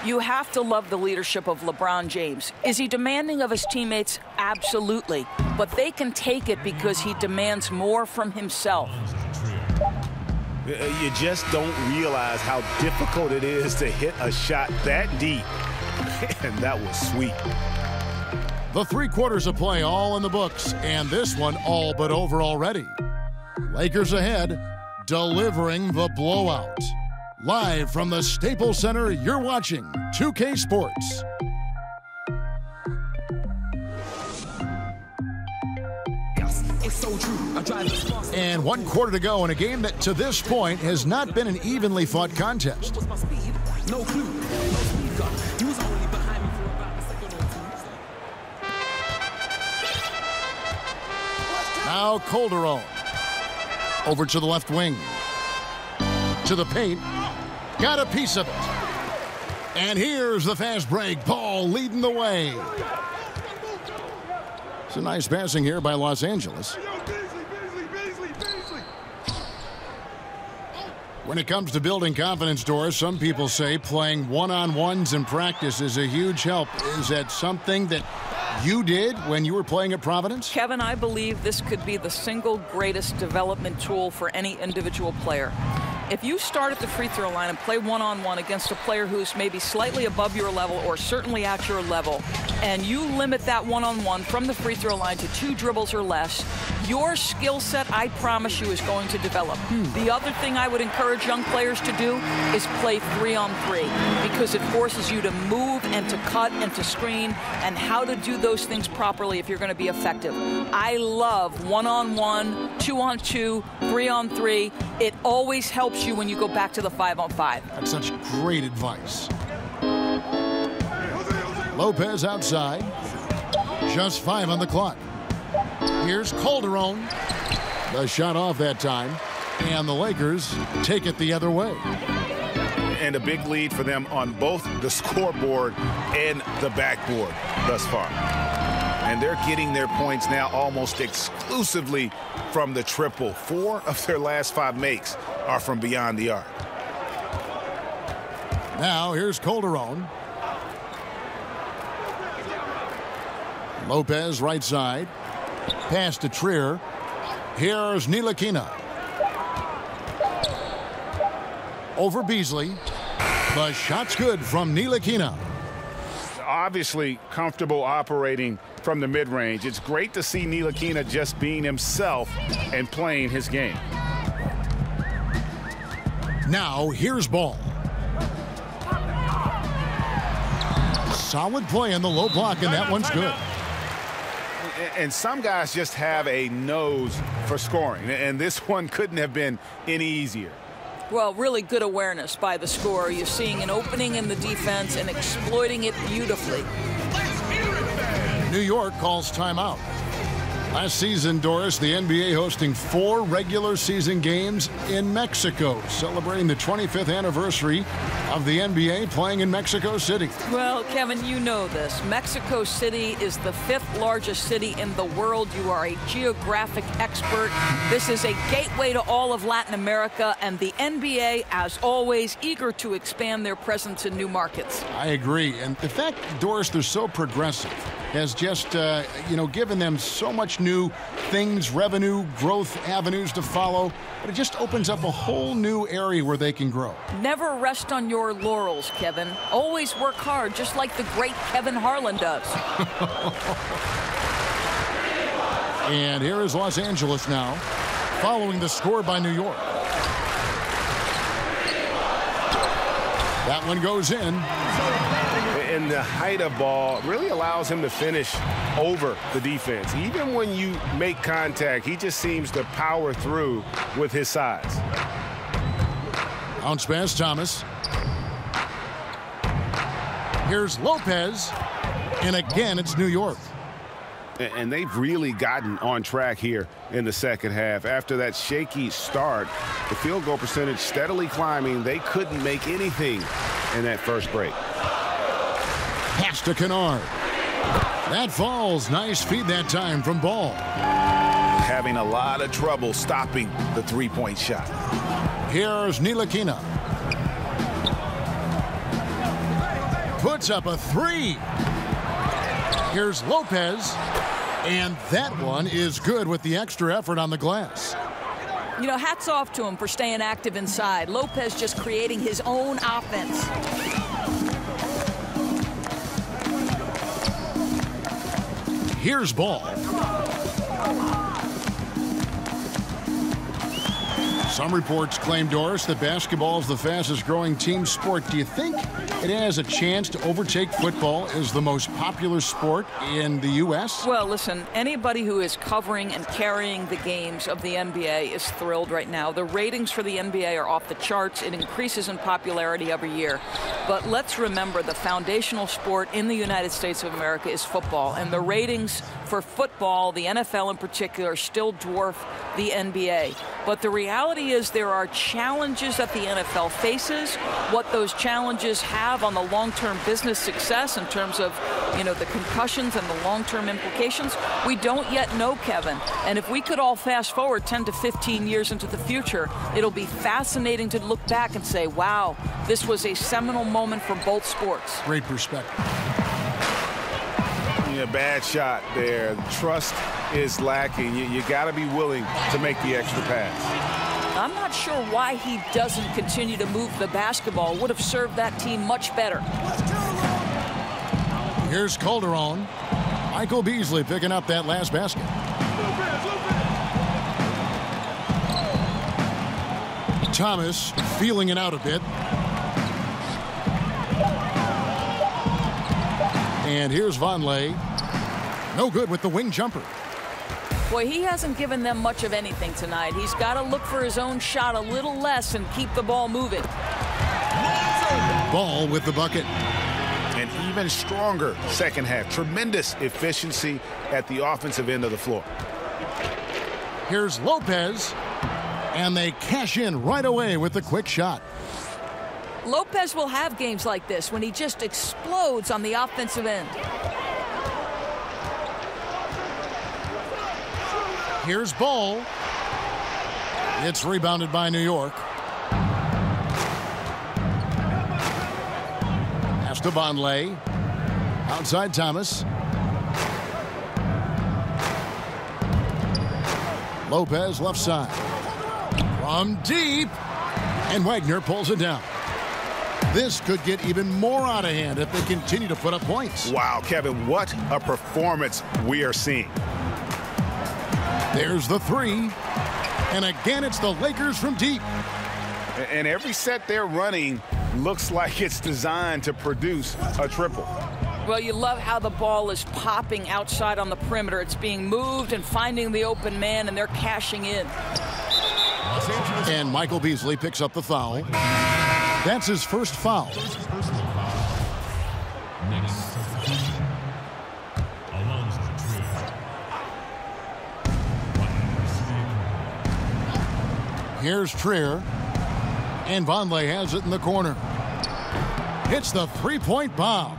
You have to love the leadership of LeBron James. Is he demanding of his teammates? Absolutely. But they can take it because he demands more from himself. You just don't realize how difficult it is to hit a shot that deep. And that was sweet. The 3 quarters of play all in the books, and this one all but over already. Lakers ahead, delivering the blowout. Live from the Staples Center, you're watching 2K Sports. And 1 quarter to go in a game that to this point has not been an evenly fought contest. No clue. He was only behind me for about a second or 2. Now Calderon. Over to the left wing. To the paint. Got a piece of it. And here's the fast break. Ball leading the way. It's a nice passing here by Los Angeles. When it comes to building confidence, Doris, some people say playing one-on-ones in practice is a huge help. Is that something that you did when you were playing at Providence? Kevin, I believe this could be the single greatest development tool for any individual player. If you start at the free throw line and play one-on-one against a player who's maybe slightly above your level or certainly at your level, and you limit that one-on-one from the free throw line to 2 dribbles or less, your skill set, I promise you, is going to develop. The other thing I would encourage young players to do is play 3-on-3, because it forces you to move and to cut and to screen and how to do those things properly if you're going to be effective. I love one-on-one, 2-on-2, 3-on-3. It always helps you when you go back to the 5-on-5. That's such great advice. Lopez outside. Just 5 on the clock. Here's Calderon. The shot off that time. And the Lakers take it the other way. And a big lead for them on both the scoreboard and the backboard thus far. And they're getting their points now almost exclusively from the triple. 4 of their last 5 makes are from beyond the arc. Now here's Calderon. Lopez right side. Pass to Trier. Here's Ntilikina. Over Beasley. The shot's good from Ntilikina. Obviously comfortable operating from the mid-range. It's great to see Ntilikina just being himself and playing his game. Now here's Ball. Solid play in the low block, and that one's good. And some guys just have a nose for scoring, and this one couldn't have been any easier. Well, really good awareness by the scorer. You're seeing an opening in the defense and exploiting it beautifully. New York calls timeout. Last season, Doris, the NBA hosting 4 regular season games in Mexico, celebrating the 25th anniversary of the NBA playing in Mexico City. Well, Kevin, you know this. Mexico City is the 5th largest city in the world. You are a geographic expert. This is a gateway to all of Latin America, and the NBA, as always, eager to expand their presence in new markets. I agree. And the fact, Doris, they're so progressive has just, given them so much new things, revenue, growth avenues to follow. But it just opens up a whole new area where they can grow. Never rest on your laurels, Kevin. Always work hard, just like the great Kevin Harlan does. And here is Los Angeles now, following the score by New York. That one goes in. And the height of Ball really allows him to finish over the defense. Even when you make contact, he just seems to power through with his size. Bounce pass, Thomas. Here's Lopez. And again, it's New York. And they've really gotten on track here in the second half. After that shaky start, the field goal percentage steadily climbing. They couldn't make anything in that first break. Pass to Kennard. That falls. Nice feed that time from Ball. Having a lot of trouble stopping the three-point shot. Here's Ntilikina. Puts up a 3. Here's Lopez. And that one is good with the extra effort on the glass. You know, hats off to him for staying active inside. Lopez just creating his own offense. Here's Ball. Some reports claim, Doris, that basketball is the fastest growing team sport. Do you think it has a chance to overtake football as the most popular sport in the U.S.? Well, listen, anybody who is covering and carrying the games of the NBA is thrilled right now. The ratings for the NBA are off the charts. It increases in popularity every year. But let's remember, the foundational sport in the United States of America is football. And the ratings for football, the NFL in particular, still dwarf the NBA. But the reality is there are challenges that the NFL faces. What those challenges have on the long-term business success in terms of, the concussions and the long-term implications, we don't yet know, Kevin. And if we could all fast forward 10 to 15 years into the future, it'll be fascinating to look back and say, wow, this was a seminal moment for both sports. Great perspective. Bad shot there. Trust is lacking. You got to be willing to make the extra pass. I'm not sure why he doesn't continue to move the basketball. Would have served that team much better. Here's Calderon. Michael Beasley picking up that last basket. Thomas feeling it out a bit. And here's Vonleh. No good with the wing jumper. Boy, he hasn't given them much of anything tonight. He's got to look for his own shot a little less and keep the ball moving. Ball with the bucket. An even stronger second half. Tremendous efficiency at the offensive end of the floor. Here's Lopez. And they cash in right away with the quick shot. Lopez will have games like this when he just explodes on the offensive end. Here's Ball. It's rebounded by New York. Pass to Vonleh. Outside Thomas. Lopez left side. From deep. And Wagner pulls it down. This could get even more out of hand if they continue to put up points. Wow, Kevin, what a performance we are seeing. There's the three. And again, it's the Lakers from deep. And every set they're running looks like it's designed to produce a triple. Well, you love how the ball is popping outside on the perimeter. It's being moved and finding the open man, and they're cashing in. And Michael Beasley picks up the foul. That's his first foul. Here's Trier. And Vonleh has it in the corner. Hits the three-point bomb.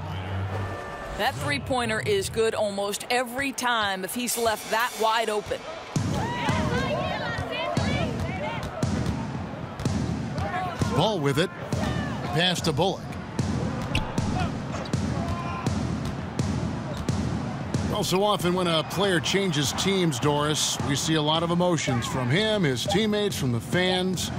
That three-pointer is good almost every time if he's left that wide open. Ball with it. Pass to Bullock. Well, so often when a player changes teams, Doris, we see a lot of emotions from him, his teammates, from the fans,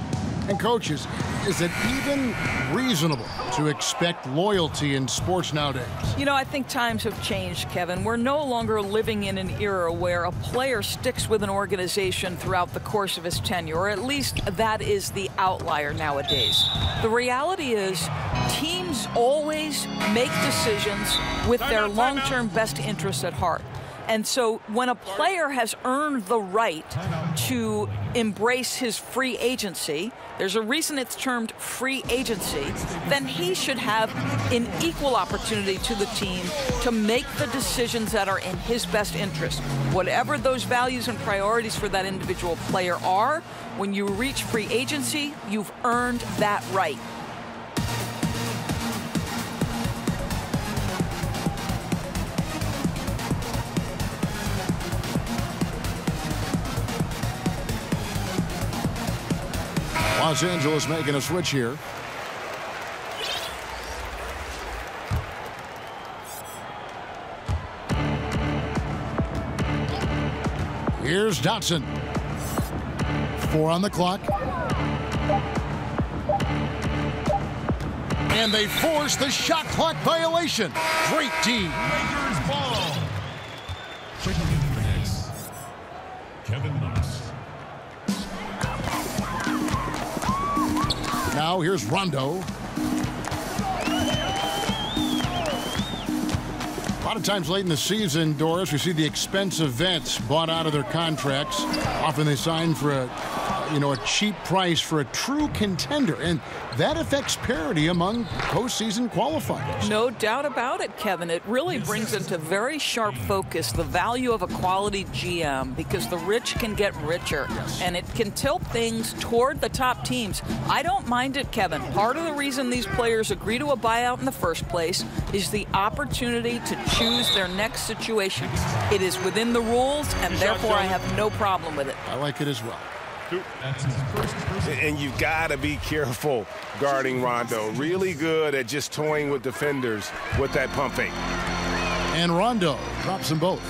and coaches. Is it even reasonable to expect loyalty in sports nowadays? You know, I think times have changed, Kevin. We're no longer living in an era where a player sticks with an organization throughout the course of his tenure, or at least that is the outlier nowadays. The reality is teams always make decisions with their long-term best interests at heart. And so when a player has earned the right to embrace his free agency, there's a reason it's termed free agency, then he should have an equal opportunity to the team to make the decisions that are in his best interest. Whatever those values and priorities for that individual player are, when you reach free agency, you've earned that right. Los Angeles making a switch here. Here's Dotson. 4 on the clock. And they force the shot clock violation. Great D. Lakers ball. Checking in for the Knicks, Kevin Knox. Now here's Rondo. A lot of times late in the season, Doris, we see the expensive vets bought out of their contracts. Often they sign for a cheap price for a true contender, and that affects parity among postseason qualifiers. No doubt about it, Kevin. It really brings into very sharp focus the value of a quality GM, because the rich can get richer, and it can tilt things toward the top teams. I don't mind it, Kevin. Part of the reason these players agree to a buyout in the first place is the opportunity to choose their next situation. It is within the rules, and therefore I have no problem with it. I like it as well. That's his first personal. And you've got to be careful guarding Rondo. Really good at just toying with defenders with that pump fake. And Rondo drops them both.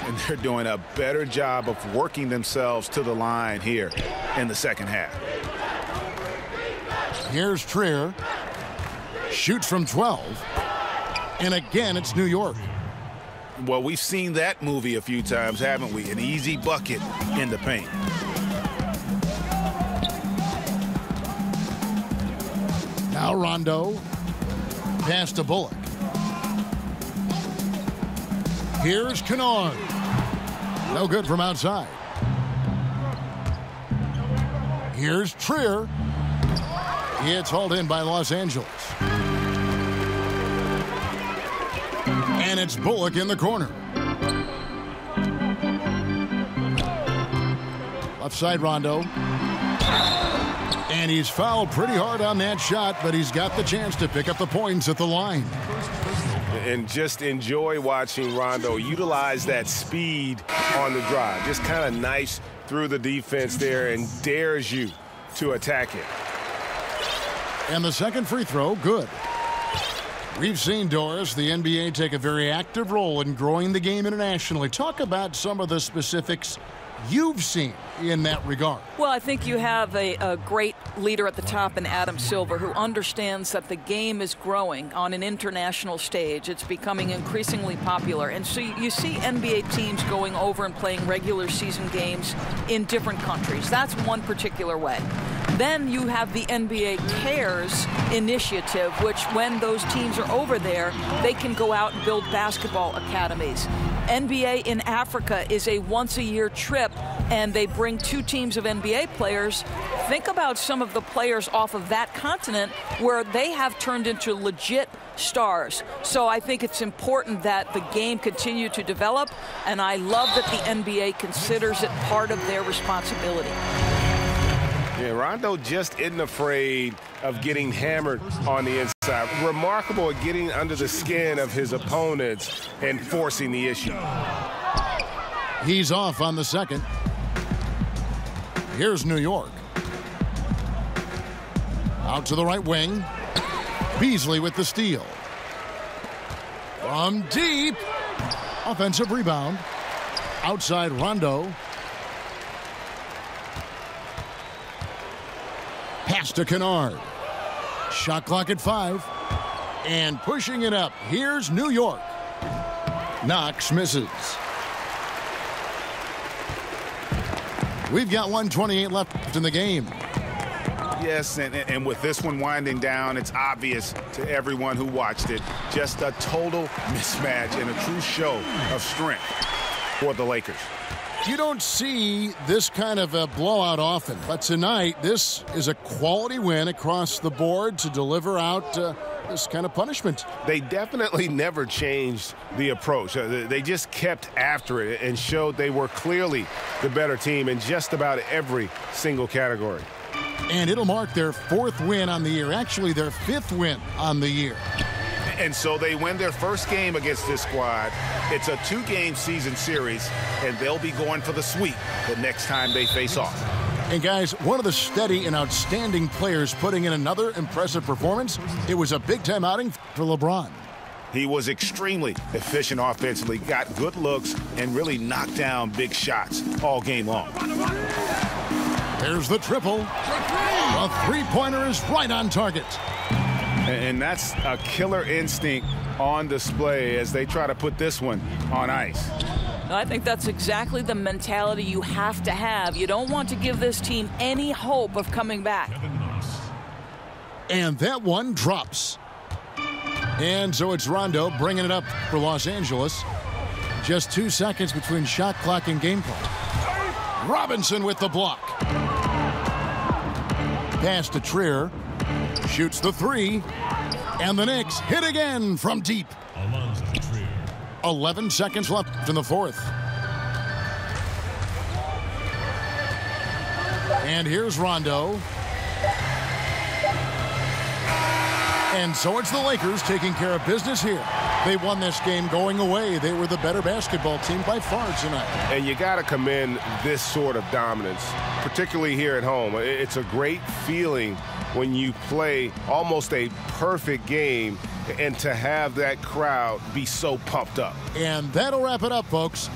And they're doing a better job of working themselves to the line here in the second half. Here's Trier. Shoots from 12. And again, it's New York. Well, we've seen that movie a few times, haven't we? An easy bucket in the paint. Now Rondo. Pass to Bullock. Here's Kennard. No good from outside. Here's Trier. It's hauled in by Los Angeles. And it's Bullock in the corner. Left side Rondo. And he's fouled pretty hard on that shot, but he's got the chance to pick up the points at the line. And just enjoy watching Rondo utilize that speed on the drive. Just kind of nice through the defense there and dares you to attack it. And the second free throw, good. We've seen, Doris, the NBA take a very active role in growing the game internationally. Talk about some of the specifics you've seen in that regard. Well, I think you have a great leader at the top in Adam Silver, who understands that the game is growing on an international stage. It's becoming increasingly popular. And so you see NBA teams going over and playing regular season games in different countries. That's one particular way. Then you have the NBA Cares initiative, which when those teams are over there, they can go out and build basketball academies. NBA in Africa is a once-a-year trip, and they bring 2 teams of NBA players. Think about some of the players off of that continent where they have turned into legit stars. So I think it's important that the game continue to develop, and I love that the NBA considers it part of their responsibility. Yeah, Rondo just isn't afraid of getting hammered on the inside. Remarkable at getting under the skin of his opponents and forcing the issue. He's off on the second. Here's New York. Out to the right wing. Beasley with the steal. From deep. Offensive rebound. Outside Rondo. Pass to Kennard. Shot clock at 5. And pushing it up. Here's New York. Knox misses. We've got 1:28 left in the game. Yes, and with this one winding down, it's obvious to everyone who watched it. Just a total mismatch and a true show of strength for the Lakers. You don't see this kind of a blowout often, but tonight this is a quality win across the board to deliver out this kind of punishment. They definitely never changed the approach. They just kept after it and showed they were clearly the better team in just about every single category. And it'll mark their 4th win on the year, actually their 5th win on the year. And so they win their first game against this squad. It's a 2-game season series, and they'll be going for the sweep the next time they face off. And guys, one of the steady and outstanding players putting in another impressive performance. It was a big-time outing for LeBron. He was extremely efficient offensively, got good looks, and really knocked down big shots all game long. There's the triple. The three-pointer is right on target. And that's a killer instinct on display as they try to put this one on ice. I think that's exactly the mentality you have to have. You don't want to give this team any hope of coming back. And that one drops. And so it's Rondo bringing it up for Los Angeles. Just 2 seconds between shot clock and game clock. Robinson with the block. Pass to Trier. Shoots the 3. And the Knicks hit again from deep. 11 seconds left in the 4th. And here's Rondo. And so it's the Lakers taking care of business here. They won this game going away. They were the better basketball team by far tonight. And you got to commend this sort of dominance, particularly here at home. It's a great feeling when you play almost a perfect game and to have that crowd be so pumped up. And that'll wrap it up, folks.